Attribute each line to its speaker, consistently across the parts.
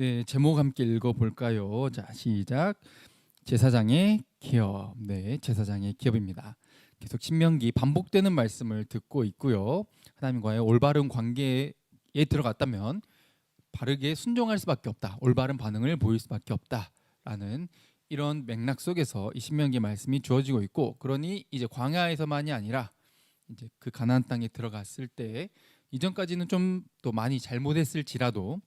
Speaker 1: 네, 제목 함께 읽어볼까요? 자, 시작. 제사장의 기업. 네, 제사장의 기업입니다. 계속 신명기 반복되는 말씀을 듣고 있고요. 하나님과의 올바른 관계에 들어갔다면 바르게 순종할 수밖에 없다. 올바른 반응을 보일 수밖에 없다라는 이런 맥락 속에서 이 신명기 말씀이 주어지고 있고, 그러니 이제 광야에서만이 아니라 이제 그 가나안 땅에 들어갔을 때 이전까지는 좀 또 많이 잘못했을지라도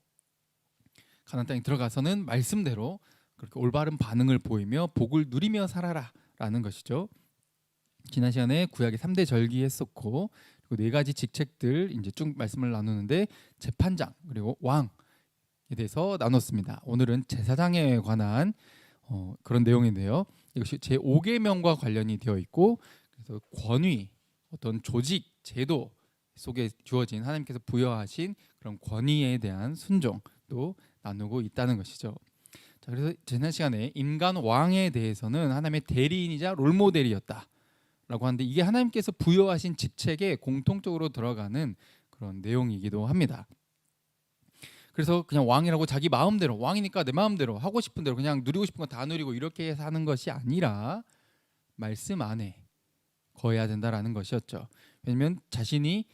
Speaker 1: 가나안 땅에 들어가서는 말씀대로 그렇게 올바른 반응을 보이며 복을 누리며 살아라라는 것이죠. 지난 시간에 구약의 3대 절기 했었고, 그리고 네 가지 직책들 이제 쭉 말씀을 나누는데 재판장 그리고 왕에 대해서 나눴습니다. 오늘은 제사장에 관한 그런 내용인데요. 이것이 제5계명과 관련이 되어 있고, 그래서 권위, 어떤 조직, 제도 속에 주어진 하나님께서 부여하신 그런 권위에 대한 순종도 나누고 있다는 것이죠. 자, 그래서 지난 시간에 인간 왕에 대해서는 하나님의 대리인이자 롤모델이었다라고 하는데, 이게 하나님께서 부여하신 직책에 공통적으로 들어가는 그런 내용이기도 합니다. 그래서 그냥 왕이라고 자기 마음대로, 왕이니까 내 마음대로 하고 싶은 대로 그냥 누리고 싶은 거 다 누리고 이렇게 사는 것이 아니라 말씀 안에 거해야 된다라는 것이었죠. 왜냐하면 자신이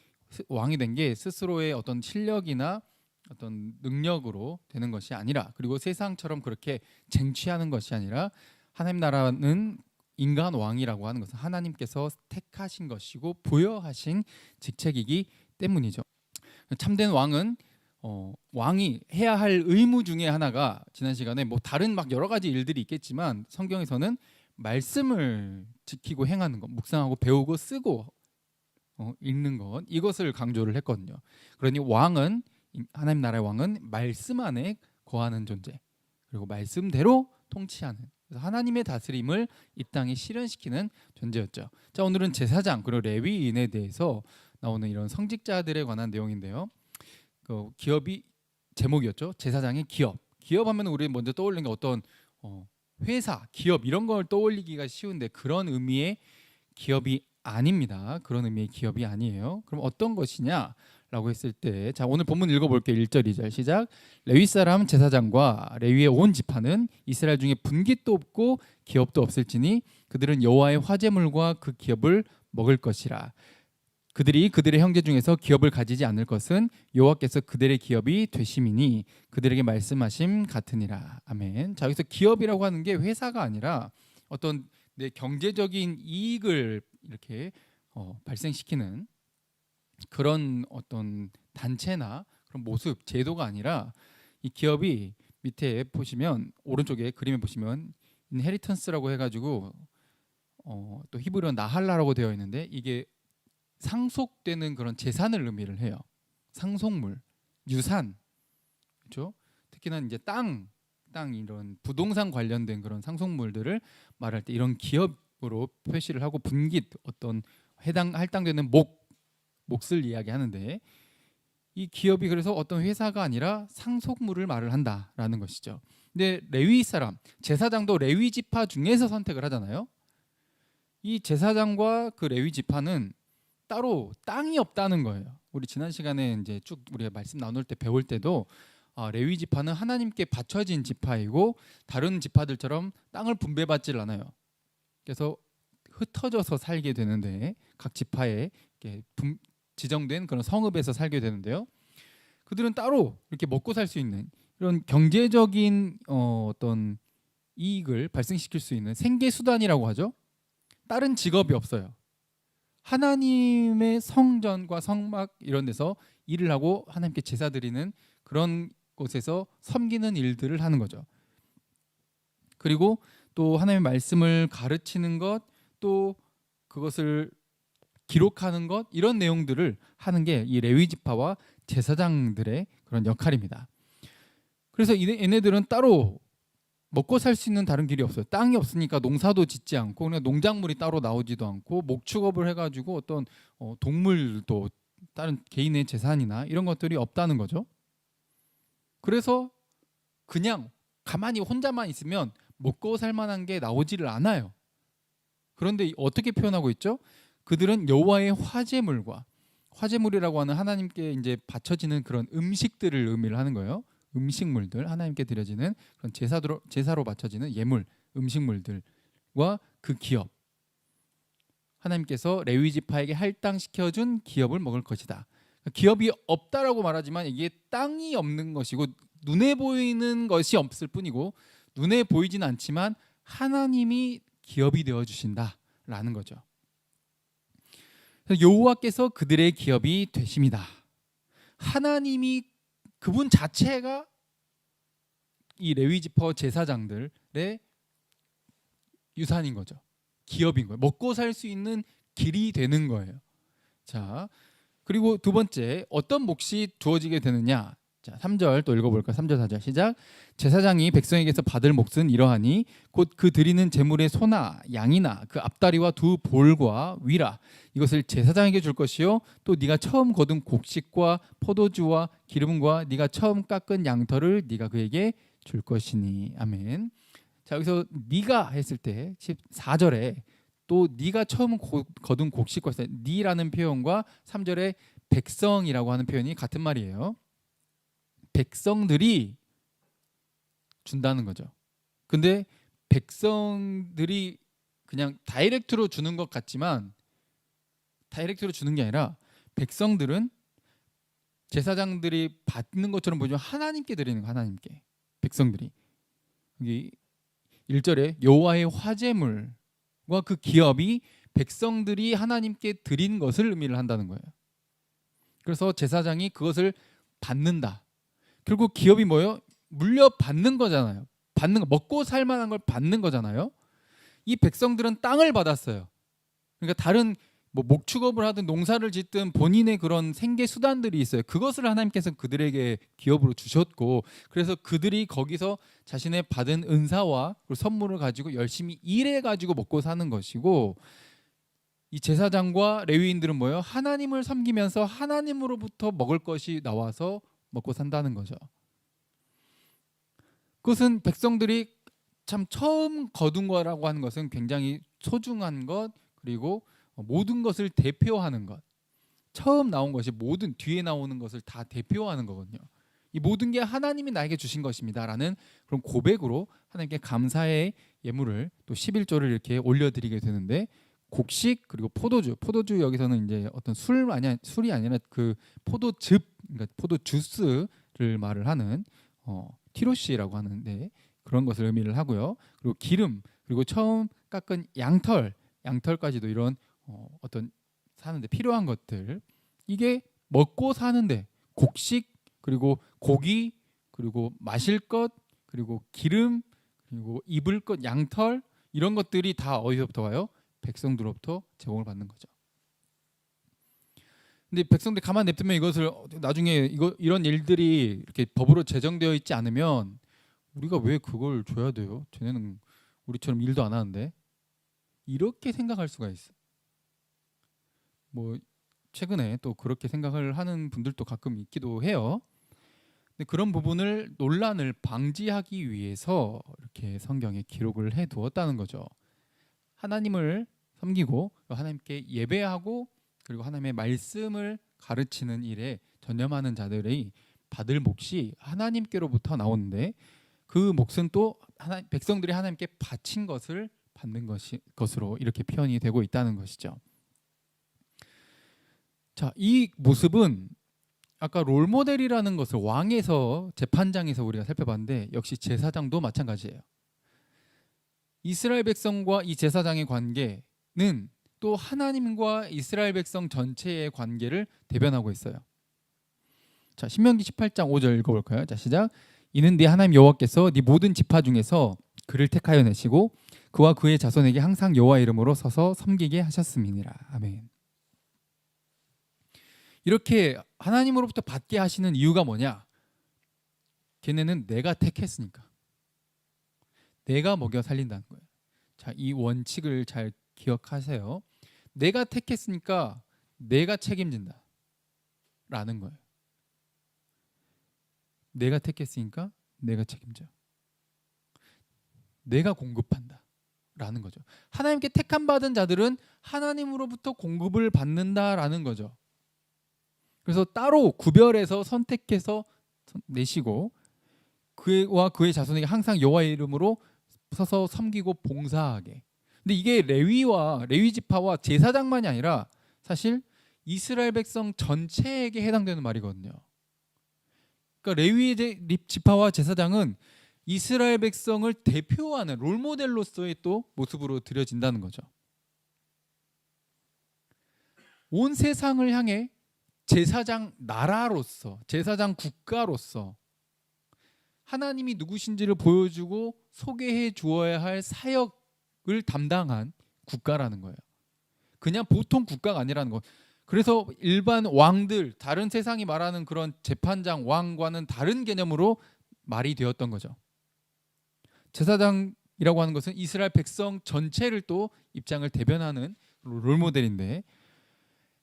Speaker 1: 왕이 된 게 스스로의 어떤 실력이나 어떤 능력으로 되는 것이 아니라, 그리고 세상처럼 그렇게 쟁취하는 것이 아니라, 하나님 나라는 인간 왕이라고 하는 것은 하나님께서 택하신 것이고 부여하신 직책이기 때문이죠. 참된 왕은 왕이 해야 할 의무 중에 하나가, 지난 시간에 뭐 다른 막 여러 가지 일들이 있겠지만 성경에서는 말씀을 지키고 행하는 것, 묵상하고 배우고 쓰고 읽는 것, 이것을 강조를 했거든요. 그러니 왕은, 하나님 나라의 왕은 말씀 안에 거하는 존재, 그리고 말씀대로 통치하는, 그래서 하나님의 다스림을 이 땅에 실현시키는 존재였죠. 자, 오늘은 제사장 그리고 레위인에 대해서 나오는 이런 성직자들에 관한 내용인데요. 그 기업이 제목이었죠. 제사장의 기업. 기업하면 우리 먼저 떠올리는 게 어떤 회사, 기업 이런 걸 떠올리기가 쉬운데, 그런 의미의 기업이 아닙니다. 그런 의미의 기업이 아니에요. 그럼 어떤 것이냐? 라고 했을 때, 자, 오늘 본문 읽어볼게요. 1절 2절 시작. 레위 사람 제사장과 레위의 온 지파는 이스라엘 중에 분깃도 없고 기업도 없을지니 그들은 여호와의 화제물과 그 기업을 먹을 것이라. 그들이 그들의 형제 중에서 기업을 가지지 않을 것은 여호와께서 그들의 기업이 되심이니 그들에게 말씀하심 같으니라. 아멘. 자, 여기서 기업이라고 하는 게 회사가 아니라 어떤 내 경제적인 이익을 이렇게 발생시키는 그런 어떤 단체나 그런 모습, 제도가 아니라, 이 기업이 밑에 보시면 오른쪽에 그림에 보시면 인헤리턴스라고 해가지고 또 히브리어 나할라라고 되어 있는데, 이게 상속되는 그런 재산을 의미를 해요. 상속물, 유산, 그렇죠? 특히나 이제 땅 이런 부동산 관련된 그런 상속물들을 말할 때 이런 기업으로 표시를 하고, 분깃, 어떤 할당되는 몫을 이야기하는데, 이 기업이 그래서 어떤 회사가 아니라 상속물을 말을 한다라는 것이죠. 근데 레위 사람, 제사장도 레위 지파 중에서 선택을 하잖아요. 이 제사장과 그 레위 지파는 따로 땅이 없다는 거예요. 우리 지난 시간에 이제 쭉 우리가 말씀 나눌 때 배울 때도 레위 지파는 하나님께 바쳐진 지파이고 다른 지파들처럼 땅을 분배받질 않아요. 그래서 흩어져서 살게 되는데, 각 지파에 이렇게 지정된 그런 성읍에서 살게 되는데요. 그들은 따로 이렇게 먹고 살 수 있는 이런 경제적인 어떤 이익을 발생시킬 수 있는 생계 수단이라고 하죠. 다른 직업이 없어요. 하나님의 성전과 성막 이런 데서 일을 하고 하나님께 제사 드리는 그런 곳에서 섬기는 일들을 하는 거죠. 그리고 또 하나님의 말씀을 가르치는 것, 또 그것을 기록하는 것, 이런 내용들을 하는 게 이 레위 지파와 제사장들의 그런 역할입니다. 그래서 얘네들은 따로 먹고 살 수 있는 다른 길이 없어요. 땅이 없으니까 농사도 짓지 않고, 그냥 농작물이 따로 나오지도 않고, 목축업을 해가지고 어떤 동물도 다른 개인의 재산이나 이런 것들이 없다는 거죠. 그래서 그냥 가만히 혼자만 있으면 먹고 살 만한 게 나오지를 않아요. 그런데 어떻게 표현하고 있죠? 그들은 여호와의 화제물과, 화제물이라고 하는 하나님께 이제 바쳐지는 그런 음식들을 의미를 하는 거예요. 음식물들, 하나님께 드려지는 그런 제사로 바쳐지는 예물, 음식물들과 그 기업, 하나님께서 레위 지파에게 할당시켜준 기업을 먹을 것이다. 기업이 없다라고 말하지만 이게 땅이 없는 것이고 눈에 보이는 것이 없을 뿐이고 눈에 보이진 않지만 하나님이 기업이 되어 주신다라는 거죠. 여호와께서 그들의 기업이 되십니다. 하나님이 그분 자체가 이 레위 지파 제사장들의 유산인 거죠. 기업인 거예요. 먹고 살 수 있는 길이 되는 거예요. 자, 그리고 두 번째, 어떤 몫이 주어지게 되느냐? 자, 3절 또 읽어볼까요? 3절 4절 시작. 제사장이 백성에게서 받을 몫은 이러하니 곧 그 드리는 제물의 소나 양이나 그 앞다리와 두 볼과 위라 이것을 제사장에게 줄 것이요 또 네가 처음 거둔 곡식과 포도주와 기름과 네가 처음 깎은 양털을 네가 그에게 줄 것이니. 아멘. 자, 여기서 네가 했을 때 14절에 또 네가 처음 거둔 곡식과 네라는 표현과 3절에 백성이라고 하는 표현이 같은 말이에요. 백성들이 준다는 거죠. 근데 백성들이 그냥 다이렉트로 주는 것 같지만 다이렉트로 주는 게 아니라 백성들은 제사장들이 받는 것처럼 보이지만 하나님께 드리는 거, 하나님께. 백성들이 여기 1절에 여호와의 화제물과 그 기업이 백성들이 하나님께 드린 것을 의미를 한다는 거예요. 그래서 제사장이 그것을 받는다. 결국 기업이 뭐예요? 물려받는 거잖아요. 받는 거, 먹고 살 만한 걸 받는 거잖아요. 이 백성들은 땅을 받았어요. 그러니까 다른 뭐 목축업을 하든 농사를 짓든 본인의 그런 생계 수단들이 있어요. 그것을 하나님께서 그들에게 기업으로 주셨고, 그래서 그들이 거기서 자신의 받은 은사와 선물을 가지고 열심히 일해 가지고 먹고 사는 것이고, 이 제사장과 레위인들은 뭐예요? 하나님을 섬기면서 하나님으로부터 먹을 것이 나와서 먹고 산다는 거죠. 그것은 백성들이 참 처음 거둔 거라고 하는 것은 굉장히 소중한 것, 그리고 모든 것을 대표하는 것. 처음 나온 것이 모든 뒤에 나오는 것을 다 대표하는 거거든요. 이 모든 게 하나님이 나에게 주신 것입니다라는 그런 고백으로 하나님께 감사의 예물을 또 11조를 이렇게 올려드리게 되는데, 곡식 그리고 포도주 여기서는 이제 어떤 술이 아니라 그 포도즙, 그러니까 포도 주스를 말을 하는 티로시라고 하는데 그런 것을 의미를 하고요. 그리고 기름, 그리고 처음 깎은 양털까지도 이런 어떤 사는데 필요한 것들, 이게 먹고 사는데 곡식, 그리고 고기, 그리고 마실 것, 그리고 기름, 그리고 입을 것, 양털, 이런 것들이 다 어디서부터 와요? 백성들로부터 제공을 받는 거죠. 근데 백성들 가만 냅두면 이것을 나중에 이런 일들이 이렇게 법으로 제정되어 있지 않으면 우리가 왜 그걸 줘야 돼요? 쟤네는 우리처럼 일도 안 하는데, 이렇게 생각할 수가 있어. 뭐 최근에 또 그렇게 생각을 하는 분들도 가끔 있기도 해요. 근데 그런 부분을 논란을 방지하기 위해서 이렇게 성경에 기록을 해 두었다는 거죠. 하나님을 섬기고 하나님께 예배하고 그리고 하나님의 말씀을 가르치는 일에 전념하는 자들의 받을 몫이 하나님께로부터 나오는데, 그 몫은 또 백성들이 하나님께 바친 것을 받는 것으로 이렇게 표현이 되고 있다는 것이죠. 자, 이 모습은 아까 롤모델이라는 것을 왕에서 재판장에서 우리가 살펴봤는데 역시 제사장도 마찬가지예요. 이스라엘 백성과 이 제사장의 관계는 또 하나님과 이스라엘 백성 전체의 관계를 대변하고 있어요. 자, 신명기 18장 5절 읽어볼까요? 자, 시작. 이는 네 하나님 여호와께서 네 모든 지파 중에서 그를 택하여 내시고 그와 그의 자손에게 항상 여호와 이름으로 서서 섬기게 하셨음이니라. 아멘. 이렇게 하나님으로부터 받게 하시는 이유가 뭐냐? 걔네는 내가 택했으니까. 내가 먹여 살린다는 거예요. 자, 이 원칙을 잘 기억하세요. 내가 택했으니까 내가 책임진다 라는 거예요. 내가 택했으니까 내가 책임져. 내가 공급한다 라는 거죠. 하나님께 택함 받은 자들은 하나님으로부터 공급을 받는다라는 거죠. 그래서 따로 구별해서 선택해서 내시고 그와 그의 자손에게 항상 여호와의 이름으로 서서 섬기고 봉사하게. 근데 이게 레위 지파와 제사장만이 아니라 사실 이스라엘 백성 전체에게 해당되는 말이거든요. 그러니까 레위 지파와 제사장은 이스라엘 백성을 대표하는 롤모델로서의 또 모습으로 드려진다는 거죠. 온 세상을 향해 제사장 나라로서, 제사장 국가로서 하나님이 누구신지를 보여주고 소개해 주어야 할 사역을 담당한 국가라는 거예요. 그냥 보통 국가가 아니라는 거. 그래서 일반 왕들, 다른 세상이 말하는 그런 재판장, 왕과는 다른 개념으로 말이 되었던 거죠. 제사장이라고 하는 것은 이스라엘 백성 전체를 또 입장을 대변하는 롤모델인데,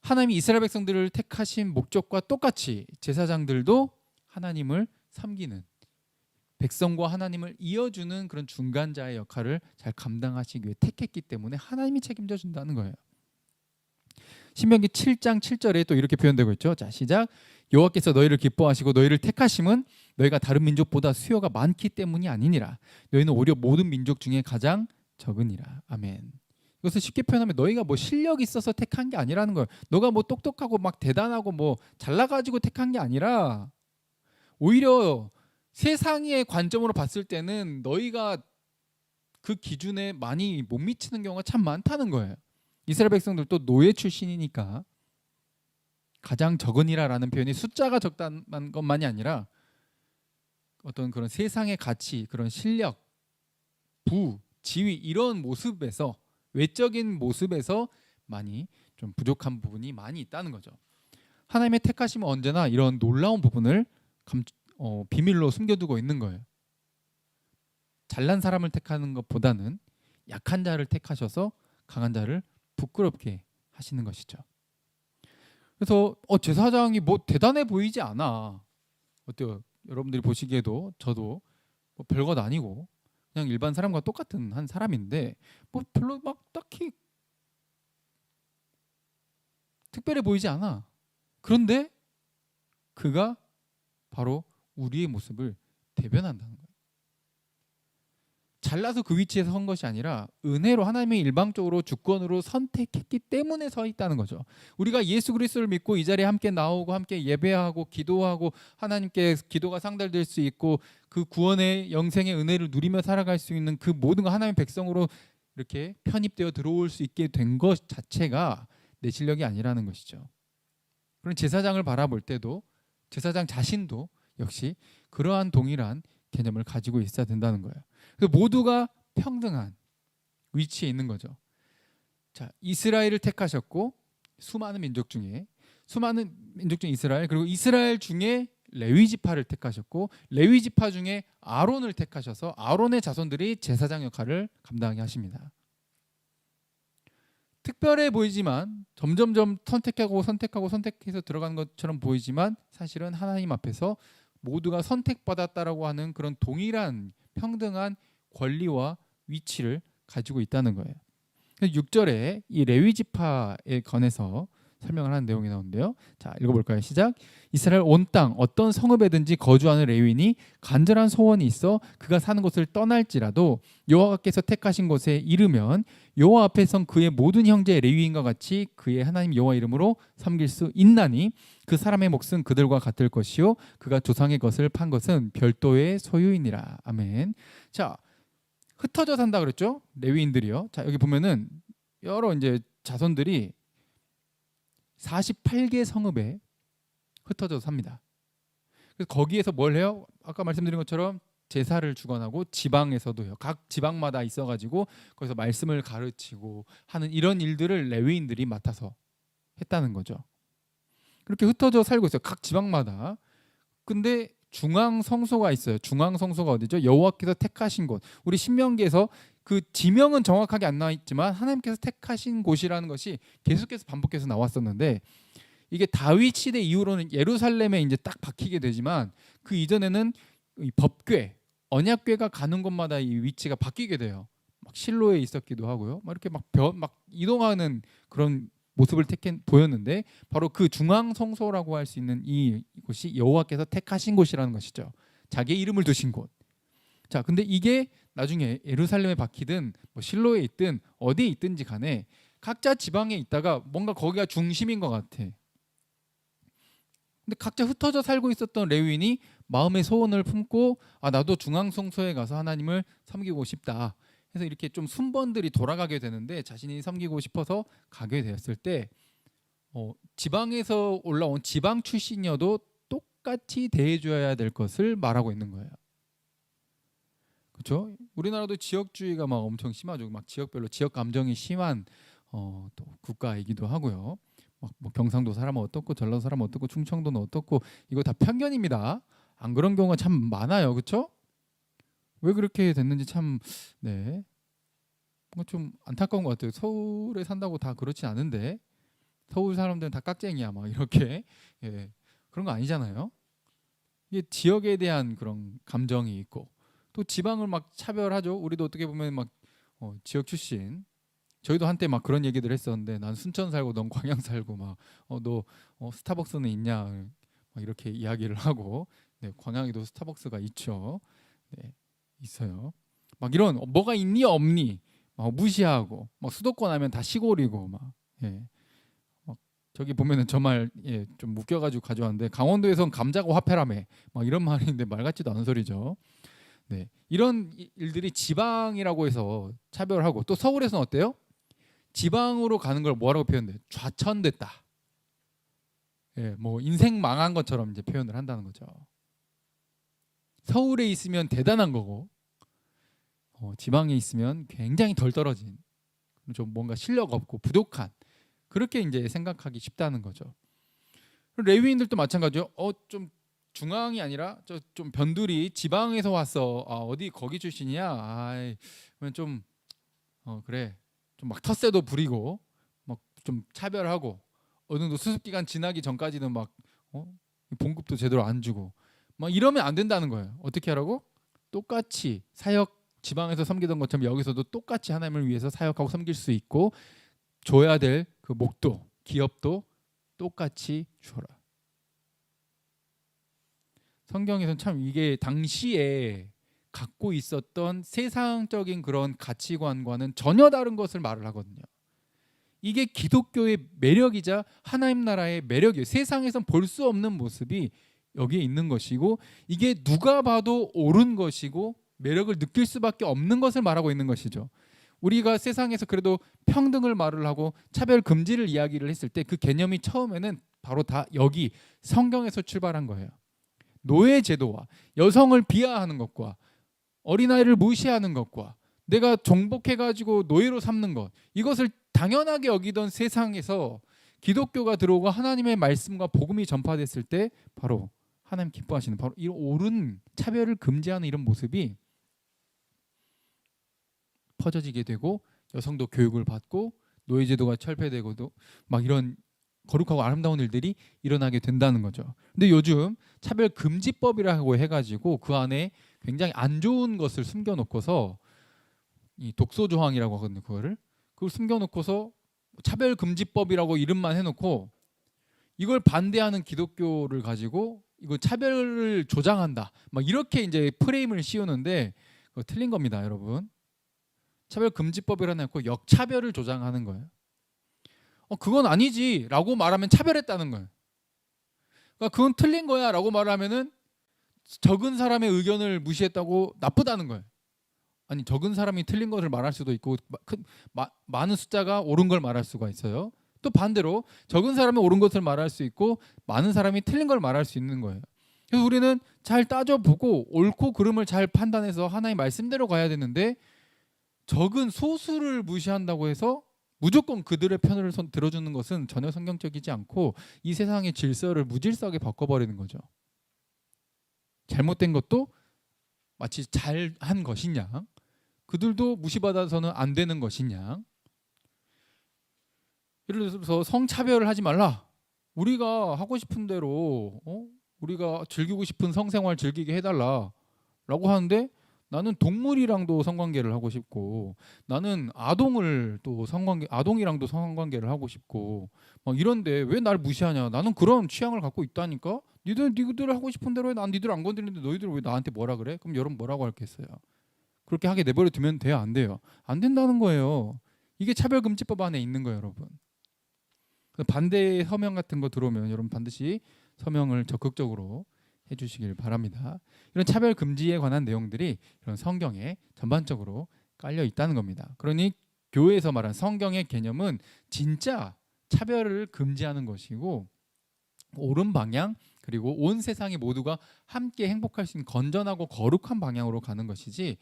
Speaker 1: 하나님이 이스라엘 백성들을 택하신 목적과 똑같이 제사장들도 하나님을 섬기는, 백성과 하나님을 이어주는 그런 중간자의 역할을 잘 감당하시기 위해 택했기 때문에 하나님이 책임져 준다는 거예요. 신명기 7장 7절에 또 이렇게 표현되고 있죠. 자, 시작. 여호와께서 너희를 기뻐하시고 너희를 택하심은 너희가 다른 민족보다 수요가 많기 때문이 아니니라. 너희는 오히려 모든 민족 중에 가장 적으니라. 아멘. 이것을 쉽게 표현하면 너희가 뭐 실력이 있어서 택한 게 아니라는 거예요. 너가 뭐 똑똑하고 막 대단하고 뭐 잘나가지고 택한 게 아니라, 오히려 세상의 관점으로 봤을 때는 너희가 그 기준에 많이 못 미치는 경우가 참 많다는 거예요. 이스라엘 백성들도 노예 출신이니까 가장 적으니라라는 표현이 숫자가 적다는 것만이 아니라 어떤 그런 세상의 가치, 그런 실력, 부, 지위 이런 모습에서, 외적인 모습에서 많이 좀 부족한 부분이 많이 있다는 거죠. 하나님의 택하심은 언제나 이런 놀라운 부분을 비밀로 숨겨두고 있는 거예요. 잘난 사람을 택하는 것보다는 약한 자를 택하셔서 강한 자를 부끄럽게 하시는 것이죠. 그래서 제사장이 뭐 대단해 보이지 않아. 어때요? 여러분들이 보시기에도 저도 뭐 별것 아니고 그냥 일반 사람과 똑같은 한 사람인데 뭐 별로 막 딱히 특별해 보이지 않아. 그런데 그가 바로 우리의 모습을 대변한다는 거예요. 잘나서 그 위치에서 선 것이 아니라 은혜로 하나님이 일방적으로 주권으로 선택했기 때문에 서 있다는 거죠. 우리가 예수 그리스도를 믿고 이 자리에 함께 나오고 함께 예배하고 기도하고 하나님께 기도가 상달될 수 있고 그 구원의 영생의 은혜를 누리며 살아갈 수 있는 그 모든 하나님의 백성으로 이렇게 편입되어 들어올 수 있게 된 것 자체가 내 실력이 아니라는 것이죠. 그런 제사장을 바라볼 때도 제사장 자신도 역시 그러한 동일한 개념을 가지고 있어야 된다는 거예요. 그래서 모두가 평등한 위치에 있는 거죠. 자, 이스라엘을 택하셨고 수많은 민족 중에 이스라엘, 그리고 이스라엘 중에 레위 지파를 택하셨고 레위 지파 중에 아론을 택하셔서 아론의 자손들이 제사장 역할을 감당하게 하십니다. 특별해 보이지만 점점점 선택해서 들어가는 것처럼 보이지만 사실은 하나님 앞에서 모두가 선택받았다라고 하는 그런 동일한 평등한 권리와 위치를 가지고 있다는 거예요. 6절에 이 레위 지파에 관해서 설명을 하는 내용이 나오는데요. 자, 읽어볼까요? 시작. 이스라엘 온 땅 어떤 성읍에든지 거주하는 레위인이 간절한 소원이 있어 그가 사는 곳을 떠날지라도 여호와께서 택하신 곳에 이르면 여호와 앞에선 그의 모든 형제 레위인과 같이 그의 하나님 여호와 이름으로 섬길 수 있나니 그 사람의 몫은 그들과 같을 것이요 그가 조상의 것을 판 것은 별도의 소유이니라. 아멘. 자, 흩어져 산다 그랬죠? 레위인들이요. 자, 여기 보면은 여러 이제 자손들이 48개 성읍에 흩어져 삽니다. 그래서 거기에서 뭘 해요? 아까 말씀드린 것처럼 제사를 주관하고 지방에서도요. 각 지방마다 있어가지고 거기서 말씀을 가르치고 하는 이런 일들을 레위인들이 맡아서 했다는 거죠. 그렇게 흩어져 살고 있어요. 각 지방마다. 근데 중앙 성소가 있어요. 중앙 성소가 어디죠? 여호와께서 택하신 곳. 우리 신명기에서 그 지명은 정확하게 안 나와 있지만 하나님께서 택하신 곳이라는 것이 계속해서 반복해서 나왔었는데 이게 다윗 시대 이후로는 예루살렘에 이제 딱 박히게 되지만 그 이전에는 이 법궤, 언약궤가 가는 곳마다 이 위치가 바뀌게 돼요. 막 실로에 있었기도 하고요. 막 이렇게 막 이동하는 그런 모습을 보였는데 바로 그 중앙 성소라고 할 수 있는 이곳이 여호와께서 택하신 곳이라는 것이죠. 자기의 이름을 두신 곳. 자, 근데 이게 나중에 예루살렘에 박히든 뭐 실로에 있든 어디에 있든지 간에 각자 지방에 있다가 뭔가 거기가 중심인 것 같아. 근데 각자 흩어져 살고 있었던 레위인이 마음의 소원을 품고 나도 중앙성소에 가서 하나님을 섬기고 싶다. 그래서 이렇게 좀 순번들이 돌아가게 되는데 자신이 섬기고 싶어서 가게 되었을 때 지방에서 올라온 지방 출신이어도 똑같이 대해줘야 될 것을 말하고 있는 거예요. 그렇죠? 우리나라도 지역주의가 막 엄청 심하죠. 막 지역별로 지역 감정이 심한 또 국가이기도 하고요. 막 뭐 경상도 사람은 어떻고 전라도 사람은 어떻고 충청도는 어떻고 이거 다 편견입니다. 안 그런 경우가 참 많아요. 그렇죠? 왜 그렇게 됐는지 참 네. 뭔가 좀 안타까운 것 같아요. 서울에 산다고 다 그렇지 않은데 서울 사람들은 다 깍쟁이야 막 이렇게 예. 그런 거 아니잖아요. 이게 지역에 대한 그런 감정이 있고 또 지방을 막 차별하죠. 우리도 어떻게 보면 막 지역 출신 저희도 한때 막 그런 얘기들 했었는데 난 순천 살고 넌 광양 살고 막 너 스타벅스는 있냐 막 이렇게 이야기를 하고 네, 광양에도 스타벅스가 있죠. 네, 있어요. 막 이런 뭐가 있니 없니 막 무시하고 막 수도권 하면 다 시골이고 막 예. 막 저기 보면은 저 말 예, 좀 웃겨가지고 가져왔는데 강원도에선 감자고 화폐라며 막 이런 말인데 말 같지도 않은 소리죠. 네, 이런 일들이 지방이라고 해서 차별하고 또 서울에서는 어때요? 지방으로 가는 걸 뭐라고 표현돼요? 좌천됐다. 예, 뭐 인생 망한 것처럼 이제 표현을 한다는 거죠. 서울에 있으면 대단한 거고 지방에 있으면 굉장히 덜 떨어진 좀 뭔가 실력 없고 부족한 그렇게 이제 생각하기 쉽다는 거죠. 레위인들도 마찬가지죠. 좀 중앙이 아니라 좀 변두리 지방에서 왔어. 어디 거기 출신이야? 그러면 좀 그래. 좀 막 텃세도 부리고 막 좀 차별하고 어느 정도 수습 기간 지나기 전까지는 막 봉급도 제대로 안 주고 막 이러면 안 된다는 거예요. 어떻게 하라고? 똑같이 사역 지방에서 섬기던 것처럼 여기서도 똑같이 하나님을 위해서 사역하고 섬길 수 있고 줘야 될 그 목도 기업도 똑같이 주어라. 성경에서는 참 이게 당시에 갖고 있었던 세상적인 그런 가치관과는 전혀 다른 것을 말을 하거든요. 이게 기독교의 매력이자 하나님 나라의 매력이에요. 세상에선 볼 수 없는 모습이 여기에 있는 것이고 이게 누가 봐도 옳은 것이고 매력을 느낄 수밖에 없는 것을 말하고 있는 것이죠. 우리가 세상에서 그래도 평등을 말을 하고 차별 금지를 이야기를 했을 때 그 개념이 처음에는 바로 다 여기 성경에서 출발한 거예요. 노예 제도와 여성을 비하하는 것과 어린아이를 무시하는 것과 내가 정복해가지고 노예로 삼는 것 이것을 당연하게 여기던 세상에서 기독교가 들어오고 하나님의 말씀과 복음이 전파됐을 때 바로 하나님 기뻐하시는 바로 이 옳은 차별을 금지하는 이런 모습이 퍼져지게 되고 여성도 교육을 받고 노예제도가 철폐되고도 막 이런 거룩하고 아름다운 일들이 일어나게 된다는 거죠. 근데 요즘 차별금지법이라고 해가지고 그 안에 굉장히 안 좋은 것을 숨겨놓고서 이 독소조항이라고 하거든요. 그걸 숨겨놓고서 차별금지법이라고 이름만 해놓고 이걸 반대하는 기독교를 가지고 이거 차별을 조장한다. 막 이렇게 이제 프레임을 씌우는데 그거 틀린 겁니다, 여러분. 차별금지법이라고 해놓고 역차별을 조장하는 거예요. 그건 아니지라고 말하면 차별했다는 거예요. 그러니까 그건 틀린 거야라고 말하면은 적은 사람의 의견을 무시했다고 나쁘다는 거예요. 아니 적은 사람이 틀린 것을 말할 수도 있고 많은 숫자가 옳은 걸 말할 수가 있어요. 또 반대로 적은 사람이 옳은 것을 말할 수 있고 많은 사람이 틀린 걸 말할 수 있는 거예요. 그래서 우리는 잘 따져보고 옳고 그름을 잘 판단해서 하나의 말씀대로 가야 되는데 적은 소수를 무시한다고 해서 무조건 그들의 편을 들어주는 것은 전혀 성경적이지 않고 이 세상의 질서를 무질서하게 바꿔버리는 거죠. 잘못된 것도 마치 잘한 것이냐 그들도 무시받아서는 안 되는 것이냐. 예를 들어서 성차별을 하지 말라. 우리가 하고 싶은 대로 우리가 즐기고 싶은 성생활 즐기게 해달라 라고 하는데 나는 동물이랑도 성관계를 하고 싶고, 나는 아동이랑도 성관계를 하고 싶고, 막 이런데 왜 날 무시하냐? 나는 그런 취향을 갖고 있다니까. 니들 하고 싶은 대로 해. 난 니들 안 건드리는데 너희들 왜 나한테 뭐라 그래? 그럼 여러분 뭐라고 할겠어요? 그렇게 하게 내버려 두면 돼요, 안 돼요? 안 된다는 거예요. 이게 차별금지법 안에 있는 거예요, 여러분. 반대 서명 같은 거 들어오면 여러분 반드시 서명을 적극적으로 해주시길 바랍니다. 이런 차별 금지에 관한 내용들이 이런 성경에 전반적으로 깔려 있다는 겁니다. 그러니 교회에서 말한 성경의 개념은 진짜 차별을 금지하는 것이고, 옳은 방향, 그리고 온 세상의 모두가 함께 행복할 수 있는 건전하고 거룩한 방향으로 가는 것이지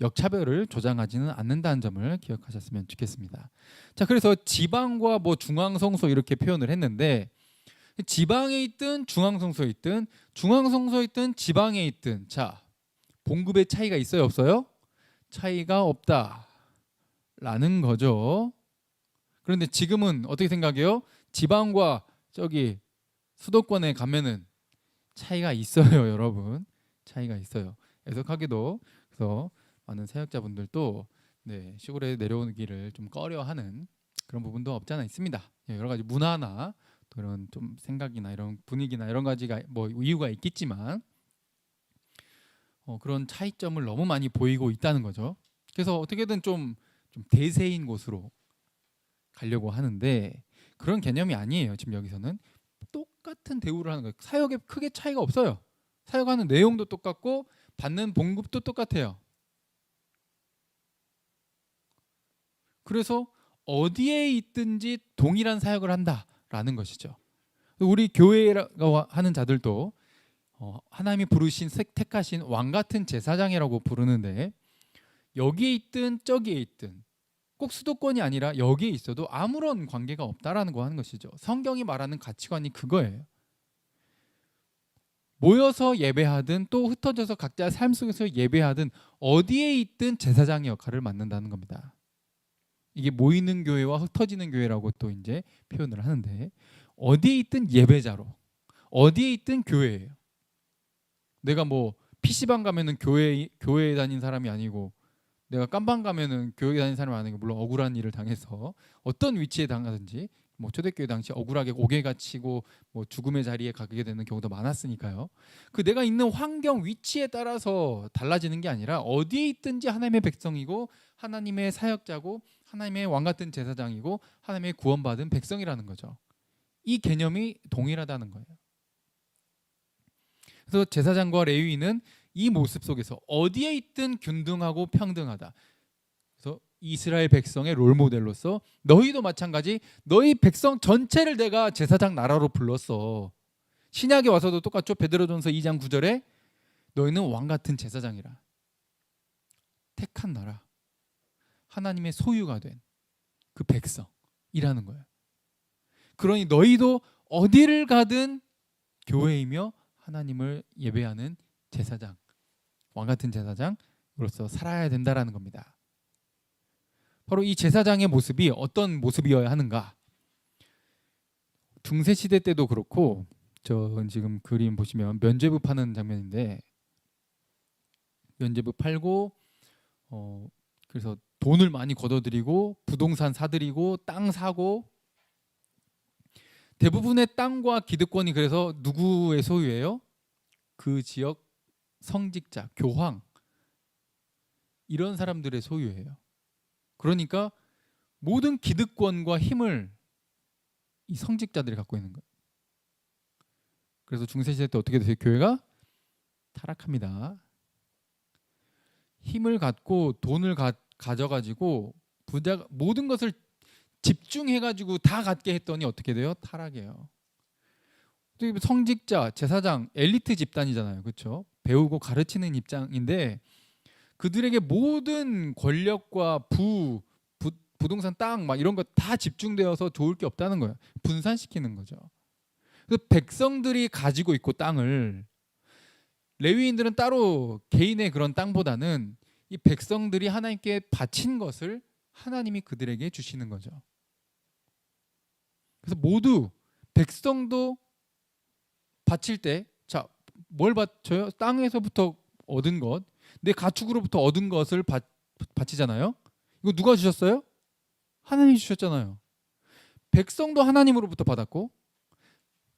Speaker 1: 역차별을 조장하지는 않는다는 점을 기억하셨으면 좋겠습니다. 자, 그래서 지방과 뭐 중앙성소 이렇게 표현을 했는데, 지방에 있든 중앙성소에 있든 중앙성소에 있든 지방에 있든, 자, 봉급의 차이가 있어요, 없어요? 차이가 없다라는 거죠. 그런데 지금은 어떻게 생각해요? 지방과 저기 수도권에 가면은 차이가 있어요, 여러분. 차이가 있어요. 애석하게도 그래서 많은 사역자분들도 시골에 내려오기를 좀 꺼려하는 그런 부분도 없지 않아 있습니다. 여러 가지 문화나 또 이런 좀 생각이나 이런 분위기나 이런 가지가 뭐 이유가 있겠지만 그런 차이점을 너무 많이 보이고 있다는 거죠. 그래서 어떻게든 좀 대세인 곳으로 가려고 하는데 그런 개념이 아니에요. 지금 여기서는 똑같은 대우를 하는 거예요. 사역에 크게 차이가 없어요. 사역하는 내용도 똑같고 받는 봉급도 똑같아요. 그래서 어디에 있든지 동일한 사역을 한다라는 것이죠. 우리 교회라고 하는 자들도 하나님이 부르신 택하신 왕 같은 제사장이라고 부르는데, 여기에 있든 저기에 있든 꼭 수도권이 아니라 여기에 있어도 아무런 관계가 없다라는 거 하는 것이죠. 성경이 말하는 가치관이 그거예요. 모여서 예배하든 또 흩어져서 각자 삶 속에서 예배하든 어디에 있든 제사장의 역할을 맡는다는 겁니다. 이게 모이는 교회와 흩어지는 교회라고 또 이제 표현을 하는데, 어디에 있든 예배자로, 어디에 있든 교회예요. 내가 뭐 PC방 가면은 교회에 다닌 사람이 아니고, 내가 깜방 가면은 교회 다니는 사람이 아니고, 물론 억울한 일을 당해서 어떤 위치에 당하든지 뭐 초대교회 당시 억울하게 옥에 갇히고 뭐 죽음의 자리에 가게 되는 경우도 많았으니까요. 그 내가 있는 환경 위치에 따라서 달라지는 게 아니라 어디에 있든지 하나님의 백성이고 하나님의 사역자고 하나님의 왕 같은 제사장이고 하나님의 구원받은 백성이라는 거죠. 이 개념이 동일하다는 거예요. 그래서 제사장과 레위인은 이 모습 속에서 어디에 있든 균등하고 평등하다. 그래서 이스라엘 백성의 롤모델로서 너희도 마찬가지, 너희 백성 전체를 내가 제사장 나라로 불렀어. 신약에 와서도 똑같죠. 베드로전서 2장 9절에 너희는 왕 같은 제사장이라. 택한 나라, 하나님의 소유가 된 그 백성이라는 거예요. 그러니 너희도 어디를 가든 교회이며 하나님을 예배하는 제사장, 왕 같은 제사장으로서 살아야 된다라는 겁니다. 바로 이 제사장의 모습이 어떤 모습이어야 하는가? 중세 시대 때도 그렇고, 저 지금 그림 보시면 면죄부 파는 장면인데, 면죄부 팔고 그래서 돈을 많이 걷어들이고 부동산 사들이고 땅 사고, 대부분의 땅과 기득권이 그래서 누구의 소유예요? 그 지역 성직자, 교황, 이런 사람들의 소유예요. 그러니까 모든 기득권과 힘을 이 성직자들이 갖고 있는 거예요. 그래서 중세시대 때 어떻게 됐어요? 교회가 타락합니다. 힘을 갖고 돈을 가져가지고 모든 것을 집중해가지고 다 갖게 했더니 어떻게 돼요? 타락해요. 성직자, 제사장, 엘리트 집단이잖아요. 그렇죠? 배우고 가르치는 입장인데 그들에게 모든 권력과 부동산 땅 막 이런 거 다 집중되어서 좋을 게 없다는 거예요. 분산시키는 거죠. 그래서 백성들이 가지고 있고 땅을, 레위인들은 따로 개인의 그런 땅보다는 이 백성들이 하나님께 바친 것을 하나님이 그들에게 주시는 거죠. 그래서 모두 백성도 바칠 때, 자, 뭘 바쳐요? 땅에서부터 얻은 것. 내 가축으로부터 얻은 것을 바치잖아요. 이거 누가 주셨어요? 하나님이 주셨잖아요. 백성도 하나님으로부터 받았고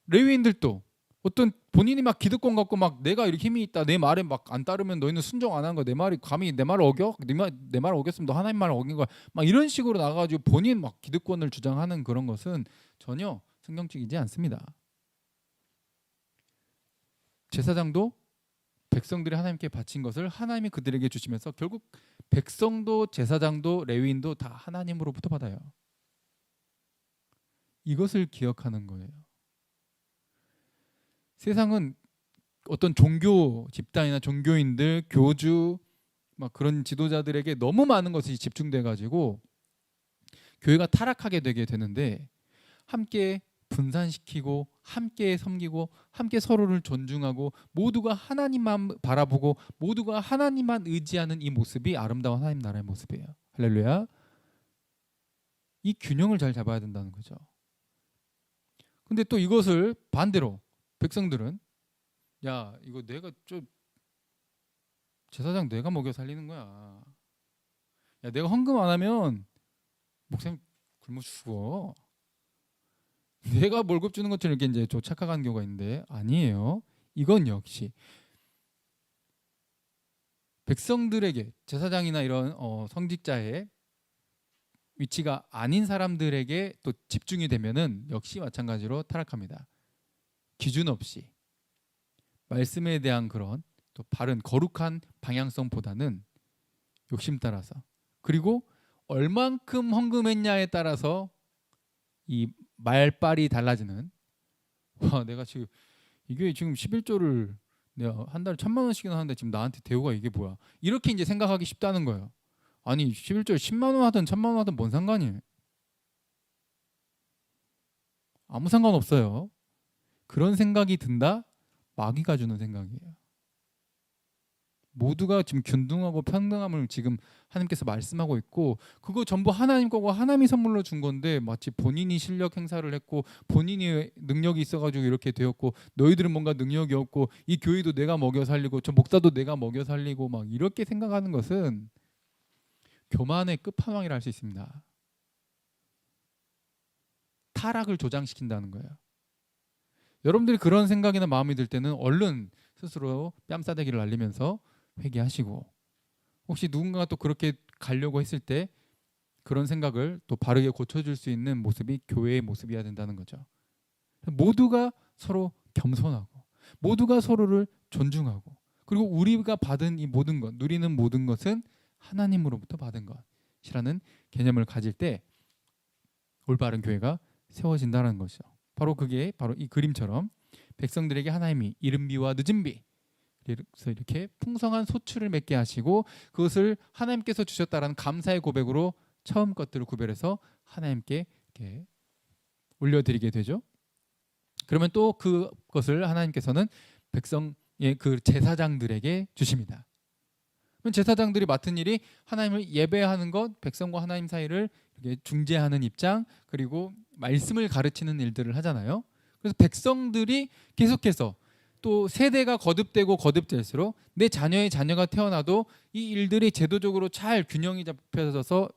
Speaker 1: 레위인들도 어떤 본인이 막 기득권 갖고 막 내가 이렇게 힘이 있다, 내 말에 막 안 따르면 너희는 순종 안 한 거, 내 말이 감히 내 말을 어겨? 내 말 어겼으면 너 하나님 말을 어긴 거야. 막 이런 식으로 나가가지고 본인 막 기득권을 주장하는 그런 것은 전혀 성경적이지 않습니다. 제사장도 백성들이 하나님께 바친 것을 하나님이 그들에게 주시면서 결국 백성도 제사장도 레위인도 다 하나님으로부터 받아요. 이것을 기억하는 거예요. 세상은 어떤 종교 집단이나 종교인들, 교주 막 그런 지도자들에게 너무 많은 것이 집중돼 가지고 교회가 타락하게 되게 되는데, 함께 분산시키고 함께 섬기고 함께 서로를 존중하고 모두가 하나님만 바라보고 모두가 하나님만 의지하는 이 모습이 아름다운 하나님 나라의 모습이에요. 할렐루야. 이 균형을 잘 잡아야 된다는 거죠. 근데 또 이것을 반대로 백성들은 야, 이거 내가 제사장 내가 먹여 살리는 거야. 야, 내가 헌금 안 하면 목사님 굶어 죽어. 내가 월급 주는 것처럼 이렇게 이제 착각하는 경우가 있는데 아니에요. 이건 역시 백성들에게, 제사장이나 이런 성직자의 위치가 아닌 사람들에게 또 집중이 되면은 역시 마찬가지로 타락합니다. 기준 없이 말씀에 대한 그런 또 바른 거룩한 방향성보다는 욕심 따라서, 그리고 얼만큼 헌금했냐에 따라서 이 말빨이 달라지는, 와 내가 지금 이게 지금 11조를 내가 한 달에 1,000만 원씩이나 하는데 지금 나한테 대우가 이게 뭐야, 이렇게 이제 생각하기 쉽다는 거예요. 아니 11조에 10만 원 하든 1,000만 원 하든 뭔 상관이에요. 아무 상관없어요. 그런 생각이 든다? 마귀가 주는 생각이에요. 모두가 지금 균등하고 평등함을 지금 하나님께서 말씀하고 있고, 그거 전부 하나님 거고 하나님이 선물로 준 건데 마치 본인이 실력 행사를 했고 본인이 능력이 있어가지고 이렇게 되었고, 너희들은 뭔가 능력이 없고 이 교회도 내가 먹여 살리고 저 목사도 내가 먹여 살리고 막 이렇게 생각하는 것은 교만의 끝판왕이라 할 수 있습니다. 타락을 조장시킨다는 거예요. 여러분들이 그런 생각이나 마음이 들 때는 얼른 스스로 뺨싸대기를 날리면서 회개하시고, 혹시 누군가가 또 그렇게 가려고 했을 때 그런 생각을 또 바르게 고쳐줄 수 있는 모습이 교회의 모습이어야 된다는 거죠. 모두가 서로 겸손하고 모두가 서로를 존중하고, 그리고 우리가 받은 이 모든 것, 누리는 모든 것은 하나님으로부터 받은 것이라는 개념을 가질 때 올바른 교회가 세워진다는 것이죠. 바로 그게 바로 이 그림처럼 백성들에게 하나님이 이른 비와 늦은 비, 그래서 이렇게 풍성한 소출을 맺게 하시고 그것을 하나님께서 주셨다라는 감사의 고백으로 처음 것들을 구별해서 하나님께 이렇게 올려드리게 되죠. 그러면 또 그것을 하나님께서는 백성의 그 제사장들에게 주십니다. 그럼 제사장들이 맡은 일이 하나님을 예배하는 것, 백성과 하나님 사이를 이렇게 중재하는 입장, 그리고 말씀을 가르치는 일들을 하잖아요. 그래서 백성들이 계속해서 또 세대가 거듭되고 거듭될수록 내 자녀의 자녀가 태어나도 이 일들이 제도적으로 잘 균형이 잡혀져서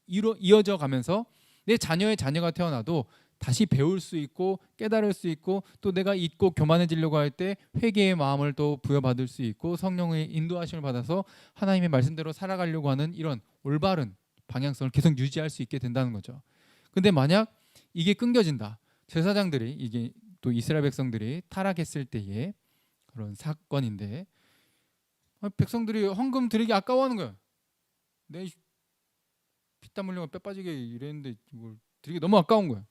Speaker 1: 이어져 가면서 내 자녀의 자녀가 태어나도 다시 배울 수 있고 깨달을 수 있고, 또 내가 잊고 교만해지려고 할 때 회개의 마음을 또 부여받을 수 있고 성령의 인도하심을 받아서 하나님의 말씀대로 살아가려고 하는 이런 올바른 방향성을 계속 유지할 수 있게 된다는 거죠. 근데 만약 이게 끊겨진다, 제사장들이, 이게 또 이스라엘 백성들이 타락했을 때의 그런 사건인데, 백성들이 헌금 드리기 아까워하는 거예요. 내 피땀 흘리고 뼈 빠지게 이랬는데 이걸 드리기 너무 아까운 거예요.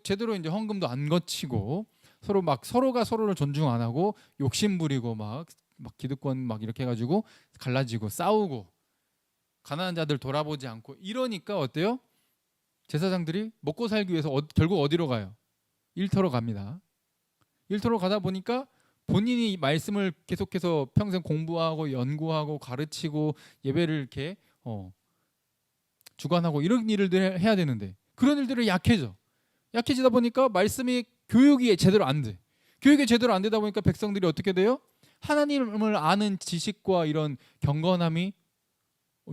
Speaker 1: 제대로 이제 헌금도 안 거치고 서로가 서로를 존중 안 하고 욕심 부리고 막 기득권 막 이렇게 해가지고 갈라지고 싸우고 가난한 자들 돌아보지 않고 이러니까 어때요? 제사장들이 먹고 살기 위해서 결국 어디로 가요? 일터로 갑니다. 일터로 가다 보니까 본인이 말씀을 계속해서 평생 공부하고 연구하고 가르치고 예배를 이렇게 주관하고 이런 일을 해야 되는데 그런 일들을 약해지다 보니까 말씀이 교육이 제대로 안 돼. 교육이 제대로 안 되다 보니까 백성들이 어떻게 돼요? 하나님을 아는 지식과 이런 경건함이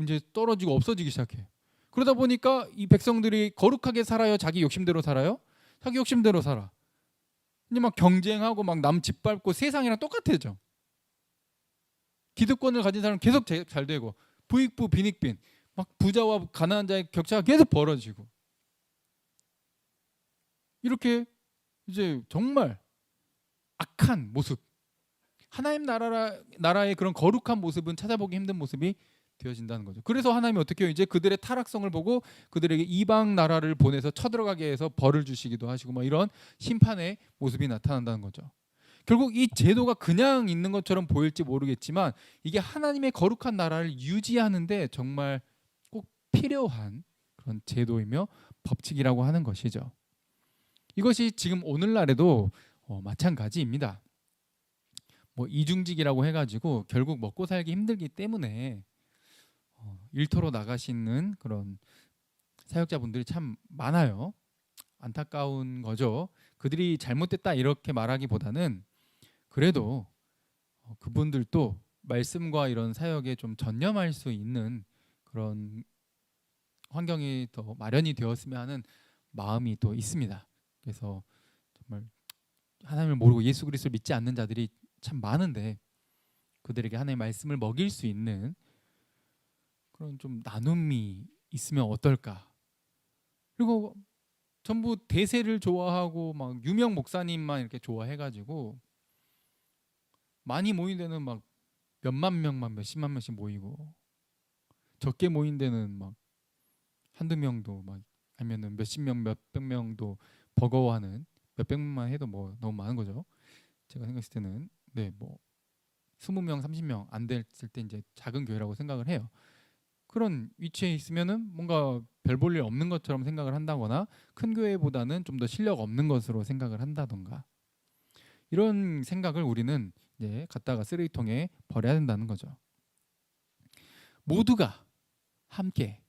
Speaker 1: 이제 떨어지고 없어지기 시작해. 그러다 보니까 이 백성들이 거룩하게 살아요? 자기 욕심대로 살아요? 자기 욕심대로 살아. 이제 막 경쟁하고 막 남 짓밟고 세상이랑 똑같아져. 기득권을 가진 사람은 계속 잘 되고 부익부 빈익빈 막 부자와 가난한 자의 격차가 계속 벌어지고 이렇게 이제 정말 악한 모습, 하나님 나라의 그런 거룩한 모습은 찾아보기 힘든 모습이 되어진다는 거죠. 그래서 하나님이 어떻게 해요? 이제 그들의 타락성을 보고 그들에게 이방 나라를 보내서 쳐들어가게 해서 벌을 주시기도 하시고 막 이런 심판의 모습이 나타난다는 거죠. 결국 이 제도가 그냥 있는 것처럼 보일지 모르겠지만 이게 하나님의 거룩한 나라를 유지하는데 정말 꼭 필요한 그런 제도이며 법칙이라고 하는 것이죠. 이것이 지금 오늘날에도 마찬가지입니다. 뭐 이중직이라고 해가지고 결국 먹고 살기 힘들기 때문에 일터로 나가시는 그런 사역자분들이 참 많아요. 안타까운 거죠. 그들이 잘못됐다 이렇게 말하기보다는 그래도 그분들도 말씀과 이런 사역에 좀 전념할 수 있는 그런 환경이 더 마련이 되었으면 하는 마음이 또 있습니다. 그래서 정말 하나님을 모르고 예수 그리스도를 믿지 않는 자들이 참 많은데 그들에게 하나님의 말씀을 먹일 수 있는 그런 좀 나눔이 있으면 어떨까. 그리고 전부 대세를 좋아하고 막 유명 목사님만 이렇게 좋아해가지고 많이 모인 데는 막 몇만 명만 몇십만 명씩 모이고 적게 모인 데는 막 한두 명도 막 아니면은 몇십 명 몇백 명도 버거워하는 몇백만 해도 뭐 너무 많은 거죠. 제가 생각했을 때는 뭐 20명 30명 안 됐을 때 이제 작은 교회라고 생각을 해요. 그런 위치에 있으면은 뭔가 별 볼 일 없는 것처럼 생각을 한다거나 큰 교회보다는 좀 더 실력 없는 것으로 생각을 한다던가 이런 생각을 우리는 이제 갖다가 쓰레기통에 버려야 된다는 거죠. 모두가 함께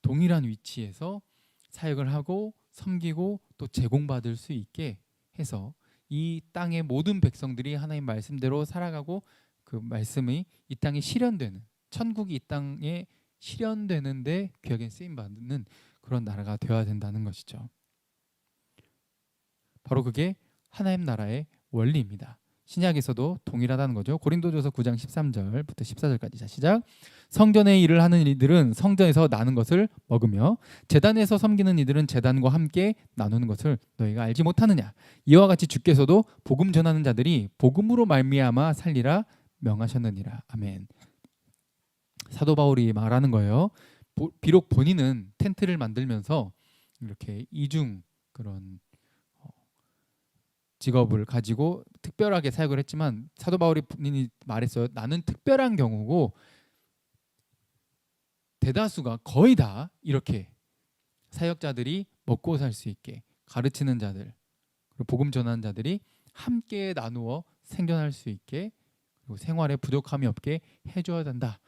Speaker 1: 동일한 위치에서 사역을 하고 섬기고 또 제공받을 수 있게 해서 이 땅의 모든 백성들이 하나님 말씀대로 살아가고 그 말씀이 이 땅에 실현되는 천국이 이 땅에 실현되는데 귀하게 쓰임받는 그런 나라가 되어야 된다는 것이죠. 바로 그게 하나님 나라의 원리입니다. 신약에서도 동일하다는 거죠. 고린도전서 9장 13절부터 14절까지. 자, 시작. 성전의 일을 하는 이들은 성전에서 나는 것을 먹으며 제단에서 섬기는 이들은 제단과 함께 나누는 것을 너희가 알지 못하느냐. 이와 같이 주께서도 복음 전하는 자들이 복음으로 말미암아 살리라 명하셨느니라. 아멘. 사도 바울이 말하는 거예요. 비록 본인은 텐트를 만들면서 이렇게 이중 그런 직업을 가지고 특별하게 사역을 했지만 사도 바울이 본인이 말했어요. 나는 특별한 경우고 대다수가 거의 다 이렇게 사역자들이 먹고 살 수 있게 가르치는 자들 그리고 복음 전하는 자들이 함께 나누어 생존할 수 있게 그리고 생활에 부족함이 없게 해줘야 된다.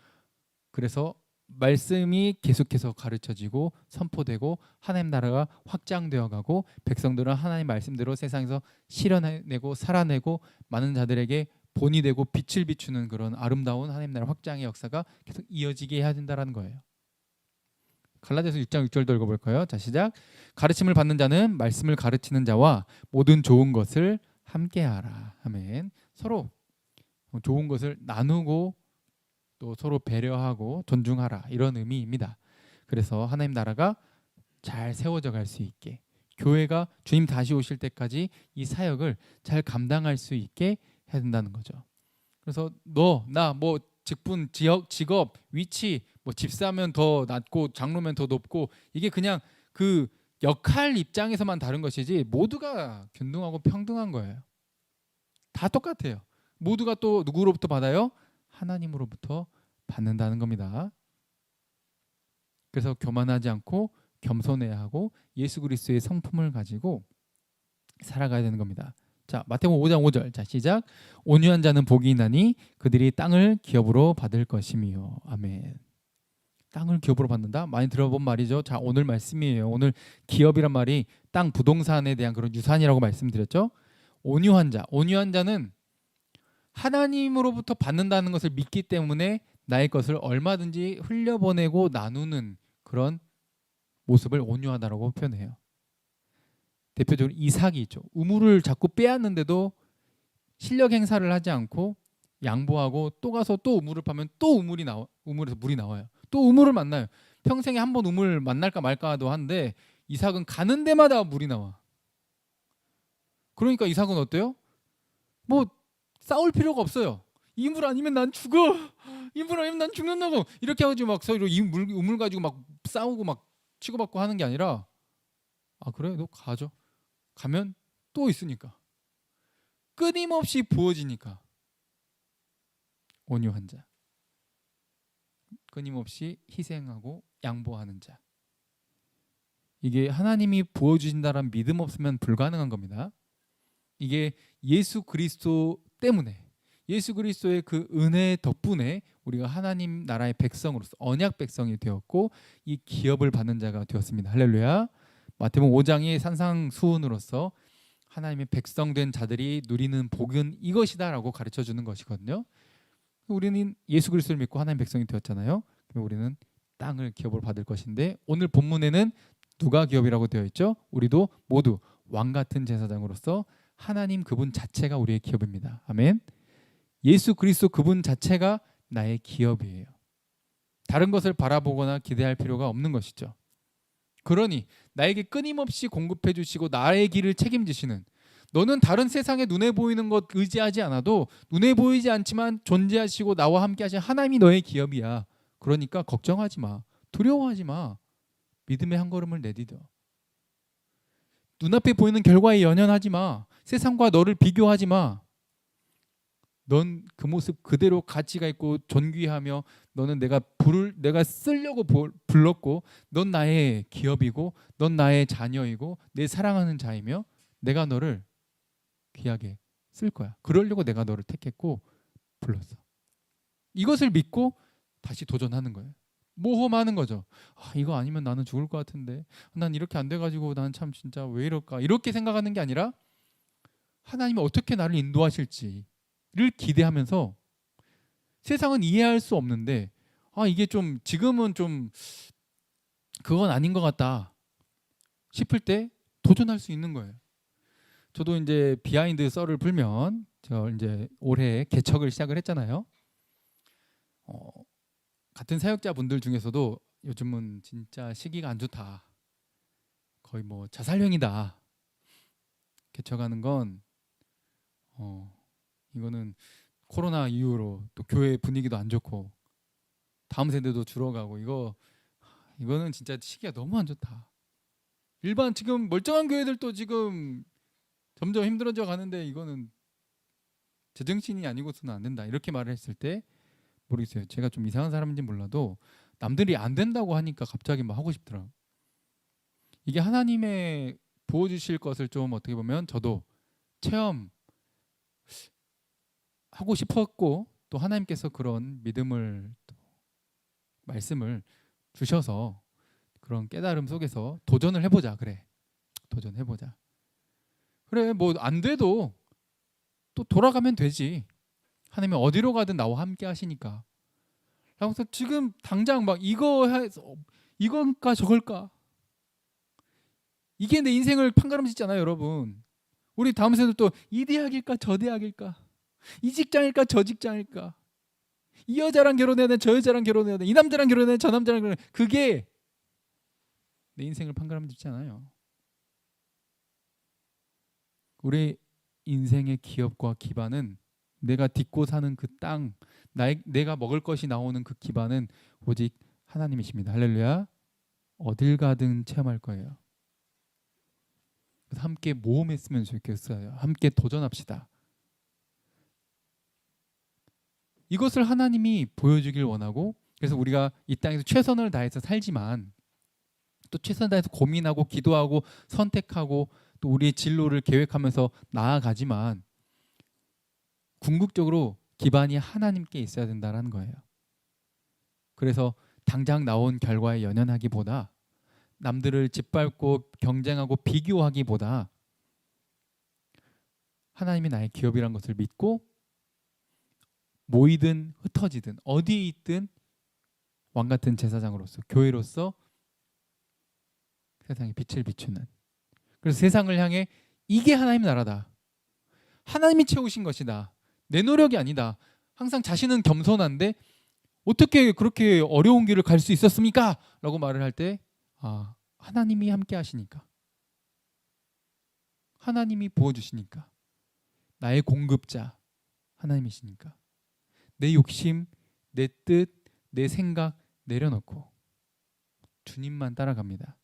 Speaker 1: 그래서 말씀이 계속해서 가르쳐지고 선포되고 하나님 나라가 확장되어 가고 백성들은 하나님 말씀대로 세상에서 실현해내고 살아내고 많은 자들에게 본이 되고 빛을 비추는 그런 아름다운 하나님 나라 확장의 역사가 계속 이어지게 해야 된다는 거예요. 갈라디아서 6장 6절도 읽어볼까요? 자, 시작. 가르침을 받는 자는 말씀을 가르치는 자와 모든 좋은 것을 함께하라. 아멘. 서로 좋은 것을 나누고 또 서로 배려하고 존중하라 이런 의미입니다. 그래서 하나님 나라가 잘 세워져 갈 수 있게 교회가 주님 다시 오실 때까지 이 사역을 잘 감당할 수 있게 해야 된다는 거죠. 그래서 너, 나, 뭐 직분, 지역, 직업, 위치, 뭐 집사면 더 낮고 장로면 더 높고 이게 그냥 그 역할 입장에서만 다른 것이지 모두가 균등하고 평등한 거예요. 다 똑같아요. 모두가 또 누구로부터 받아요? 하나님으로부터 받는다는 겁니다. 그래서 교만하지 않고 겸손해야 하고 예수 그리스도의 성품을 가지고 살아가야 되는 겁니다. 자, 마태복음 5장 5절. 자, 시작. 온유한 자는 복이 있나니 그들이 땅을 기업으로 받을 것이며. 아멘. 땅을 기업으로 받는다? 많이 들어본 말이죠. 자, 오늘 말씀이에요. 오늘 기업이란 말이 땅 부동산에 대한 그런 유산이라고 말씀드렸죠. 온유한 자. 온유한 자는 하나님으로부터 받는다는 것을 믿기 때문에 나의 것을 얼마든지 흘려보내고 나누는 그런 모습을 온유하다라고 표현해요. 대표적으로 이삭이 있죠. 우물을 자꾸 빼앗는데도 실력 행사를 하지 않고 양보하고 또 가서 또 우물을 파면 또 우물에서 물이 나와요. 또 우물을 만나요. 평생에 한 번 우물 만날까 말까도 한데 이삭은 가는 데마다 물이 나와. 그러니까 이삭은 어때요? 뭐 싸울 필요가 없어요. 이 물 아니면 난 죽어. 이 물 아니면 난 죽는다고. 이렇게 하고 막 서로 우물 가지고 막 싸우고 막 치고받고 하는 게 아니라 아 그래 너 가져. 가면 또 있으니까. 끊임없이 부어지니까. 온유한 자. 끊임없이 희생하고 양보하는 자. 이게 하나님이 부어주신다는 믿음 없으면 불가능한 겁니다. 이게 예수 그리스도 때문에 예수 그리스도의 그 은혜 덕분에 우리가 하나님 나라의 백성으로서 언약 백성이 되었고 이 기업을 받는 자가 되었습니다. 할렐루야. 마태복음 5장의 산상수훈으로서 하나님의 백성된 자들이 누리는 복은 이것이다라고 가르쳐 주는 것이거든요. 우리는 예수 그리스도를 믿고 하나님 백성이 되었잖아요. 그럼 우리는 땅을 기업으로 받을 것인데 오늘 본문에는 누가 기업이라고 되어 있죠? 우리도 모두 왕 같은 제사장으로서 하나님 그분 자체가 우리의 기업입니다. 아멘. 예수 그리스도 그분 자체가 나의 기업이에요. 다른 것을 바라보거나 기대할 필요가 없는 것이죠. 그러니 나에게 끊임없이 공급해 주시고 나의 길을 책임지시는 너는 다른 세상에 눈에 보이는 것 의지하지 않아도 눈에 보이지 않지만 존재하시고 나와 함께 하신 하나님이 너의 기업이야. 그러니까 걱정하지 마. 두려워하지 마. 믿음의 한 걸음을 내디뎌. 눈앞에 보이는 결과에 연연하지 마. 세상과 너를 비교하지 마. 넌 그 모습 그대로 가치가 있고 존귀하며 너는 내가 쓰려고 불렀고 넌 나의 기업이고 넌 나의 자녀이고 내 사랑하는 자이며 내가 너를 귀하게 쓸 거야. 그러려고 내가 너를 택했고 불렀어. 이것을 믿고 다시 도전하는 거예요. 모험하는 거죠. 아, 이거 아니면 나는 죽을 것 같은데 난 이렇게 안 돼가지고 난 참 진짜 왜 이럴까 이렇게 생각하는 게 아니라 하나님이 어떻게 나를 인도하실지를 기대하면서 세상은 이해할 수 없는데 아 이게 좀 지금은 좀 그건 아닌 것 같다 싶을 때 도전할 수 있는 거예요. 저도 이제 비하인드 썰을 풀면 저 이제 올해 개척을 시작을 했잖아요. 같은 사역자분들 중에서도 요즘은 진짜 시기가 안 좋다. 거의 뭐 자살행위다. 개척하는 건 이거는 코로나 이후로 또 교회 분위기도 안 좋고 다음 세대도 줄어가고 이거는 진짜 시기가 너무 안 좋다. 일반 지금 멀쩡한 교회들도 지금 점점 힘들어져 가는데 이거는 제정신이 아니고서는 안 된다. 이렇게 말을 했을 때 모르겠어요. 제가 좀 이상한 사람인지 몰라도 남들이 안 된다고 하니까 갑자기 막 하고 싶더라고요. 이게 하나님의 부어주실 것을 좀 어떻게 보면 저도 체험하고 싶었고 또 하나님께서 그런 믿음을 말씀을 주셔서 그런 깨달음 속에서 도전을 해보자. 그래. 도전해보자. 그래 뭐 안 돼도 또 돌아가면 되지. 하나님이 어디로 가든 나와 함께 하시니까. 그래서 지금 당장 막 이건가 저걸까 이게 내 인생을 판가름짓잖아요 여러분. 우리 다음 세대도 또 이 대학일까 저 대학일까 이 직장일까 저 직장일까 이 여자랑 결혼해야 돼 저 여자랑 결혼해야 돼 이 남자랑 결혼해야 돼 저 남자랑 결혼해야 돼 그게 내 인생을 판가름짓잖아요. 우리 인생의 기업과 기반은 내가 딛고 사는 그 땅 내가 먹을 것이 나오는 그 기반은 오직 하나님이십니다. 할렐루야. 어딜 가든 체험할 거예요. 그래서 함께 모험했으면 좋겠어요. 함께 도전합시다. 이것을 하나님이 보여주길 원하고 그래서 우리가 이 땅에서 최선을 다해서 살지만 또 최선을 다해서 고민하고 기도하고 선택하고 또 우리의 진로를 계획하면서 나아가지만 궁극적으로 기반이 하나님께 있어야 된다는 거예요. 그래서 당장 나온 결과에 연연하기보다 남들을 짓밟고 경쟁하고 비교하기보다 하나님이 나의 기업이라는 것을 믿고 모이든 흩어지든 어디에 있든 왕 같은 제사장으로서 교회로서 세상에 빛을 비추는, 그래서 세상을 향해 이게 하나님 나라다, 하나님이 채우신 것이다, 내 노력이 아니다, 항상 자신은 겸손한데 어떻게 그렇게 어려운 길을 갈 수 있었습니까? 라고 말을 할 때 하나님이 함께 하시니까, 하나님이 부어주시니까, 나의 공급자 하나님이시니까 내 욕심, 내 뜻, 내 생각 내려놓고 주님만 따라갑니다.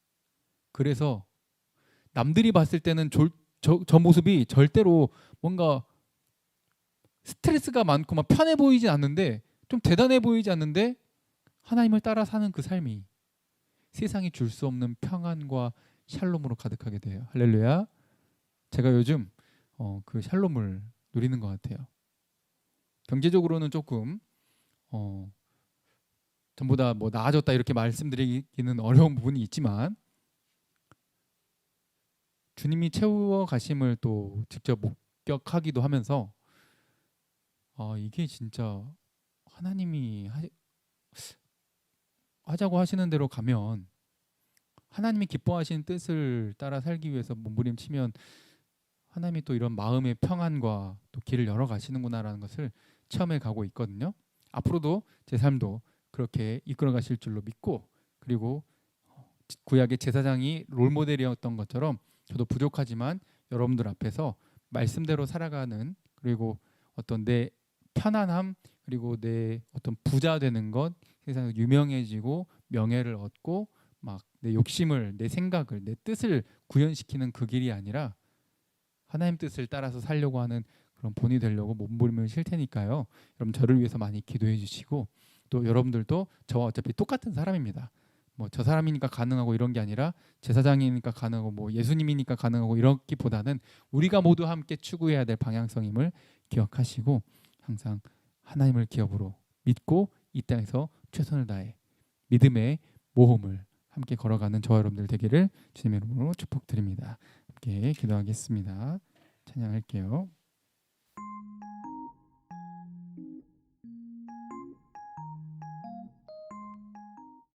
Speaker 1: 그래서 남들이 봤을 때는 저 모습이 절대로 뭔가 스트레스가 많고 막 편해 보이지 않는데, 좀 대단해 보이지 않는데, 하나님을 따라 사는 그 삶이 세상이 줄 수 없는 평안과 샬롬으로 가득하게 돼요. 할렐루야. 제가 요즘 그 샬롬을 누리는 것 같아요. 경제적으로는 조금 전보다 뭐 나아졌다 이렇게 말씀드리기는 어려운 부분이 있지만, 주님이 채워 가심을 또 직접 목격하기도 하면서 이게 진짜 하나님이 하자고 하시는 대로 가면, 하나님이 기뻐하시는 뜻을 따라 살기 위해서 몸부림치면 하나님이 또 이런 마음의 평안과 또 길을 열어 가시는구나라는 것을 체험해 가고 있거든요. 앞으로도 제 삶도 그렇게 이끌어 가실 줄로 믿고, 그리고 구약의 제사장이 롤모델이었던 것처럼 저도 부족하지만 여러분들 앞에서 말씀대로 살아가는, 그리고 어떤 내 편안함, 그리고 내 어떤 부자 되는 것, 세상에서 유명해지고 명예를 얻고 막 내 욕심을, 내 생각을, 내 뜻을 구현시키는 그 길이 아니라 하나님 뜻을 따라서 살려고 하는 그런 본이 되려고 몸부림을 칠 테니까요. 여러분 저를 위해서 많이 기도해 주시고, 또 여러분들도 저와 어차피 똑같은 사람입니다. 뭐 저 사람이니까 가능하고 이런 게 아니라 제사장이니까 가능하고 뭐 예수님이니까 가능하고 이렇기보다는 우리가 모두 함께 추구해야 될 방향성임을 기억하시고, 항상 하나님을 기업으로 믿고 이 땅에서 최선을 다해 믿음의 모험을 함께 걸어가는 저와 여러분들 되기를 주님의 이름으로 축복드립니다. 함께 기도하겠습니다. 찬양할게요.